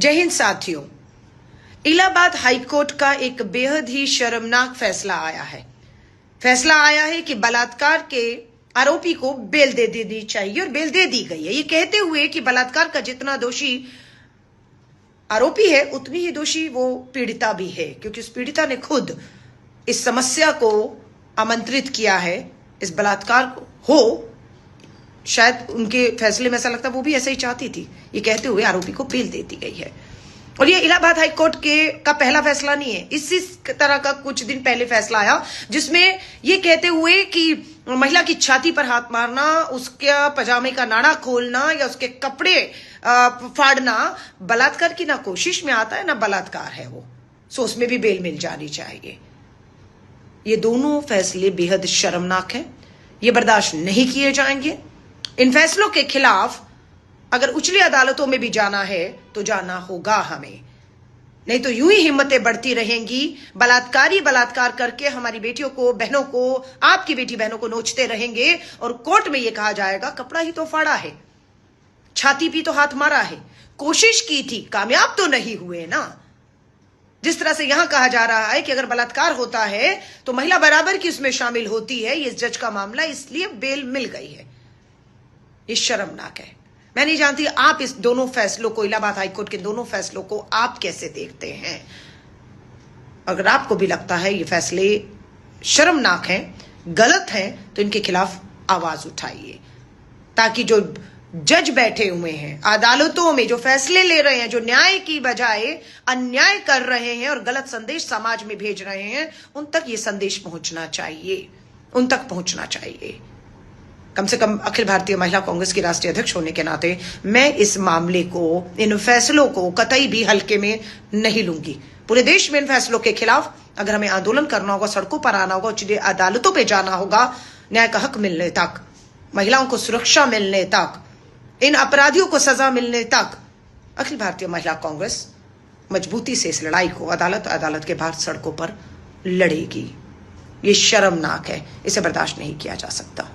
जय हिंद साथियों, इलाहाबाद हाईकोर्ट का एक बेहद ही शर्मनाक फैसला आया है। फैसला आया है कि बलात्कार के आरोपी को बेल दे देनी चाहिए और बेल दे दी गई है, ये कहते हुए कि बलात्कार का जितना दोषी आरोपी है उतनी ही दोषी वो पीड़िता भी है, क्योंकि उस पीड़िता ने खुद इस समस्या को आमंत्रित किया है। इस बलात्कार को हो शायद उनके फैसले में ऐसा लगता है वो भी ऐसा ही चाहती थी, ये कहते हुए आरोपी को बेल दे दी गई है। और ये इलाहाबाद हाईकोर्ट का पहला फैसला नहीं है, इसी तरह का कुछ दिन पहले फैसला आया जिसमें ये कहते हुए कि महिला की छाती पर हाथ मारना, उसके पजामे का नाड़ा खोलना या उसके कपड़े फाड़ना बलात्कार की ना कोशिश में आता है ना बलात्कार है वो, सो उसमें भी बेल मिल जानी चाहिए। ये दोनों फैसले बेहद शर्मनाक हैं, ये बर्दाश्त नहीं किए जाएंगे। इन फैसलों के खिलाफ अगर उचली अदालतों में भी जाना है तो जाना होगा हमें, नहीं तो यूं ही हिम्मतें बढ़ती रहेंगी। बलात्कारी बलात्कार करके हमारी बेटियों को, बहनों को, आपकी बेटी बहनों को नोचते रहेंगे और कोर्ट में यह कहा जाएगा कपड़ा ही तो फाड़ा है, छाती भी तो हाथ मारा है, कोशिश की थी, कामयाब तो नहीं हुए ना। जिस तरह से यहां कहा जा रहा है कि अगर बलात्कार होता है तो महिला बराबर की उसमें शामिल होती है, ये जज का मामला, इसलिए बेल मिल गई है। ये शर्मनाक है। मैं नहीं जानती आप इस दोनों फैसलों को, इलाहाबाद हाईकोर्ट के दोनों फैसलों को आप कैसे देखते हैं। अगर आपको भी लगता है ये फैसले शर्मनाक हैं, गलत हैं, तो इनके खिलाफ आवाज उठाइए, ताकि जो जज बैठे हुए हैं अदालतों में, जो फैसले ले रहे हैं, जो न्याय की बजाय अन्याय कर रहे हैं और गलत संदेश समाज में भेज रहे हैं, उन तक ये संदेश पहुंचना चाहिए, उन तक पहुंचना चाहिए। कम से कम अखिल भारतीय महिला कांग्रेस की राष्ट्रीय अध्यक्ष होने के नाते मैं इस मामले को, इन फैसलों को कतई भी हल्के में नहीं लूंगी। पूरे देश में इन फैसलों के खिलाफ अगर हमें आंदोलन करना होगा, सड़कों पर आना होगा, उच्च अदालतों पे जाना होगा, न्याय का हक मिलने तक, महिलाओं को सुरक्षा मिलने तक, इन अपराधियों को सजा मिलने तक, अखिल भारतीय महिला कांग्रेस मजबूती से इस लड़ाई को अदालत के बाहर सड़कों पर लड़ेगी। ये शर्मनाक है, इसे बर्दाश्त नहीं किया जा सकता।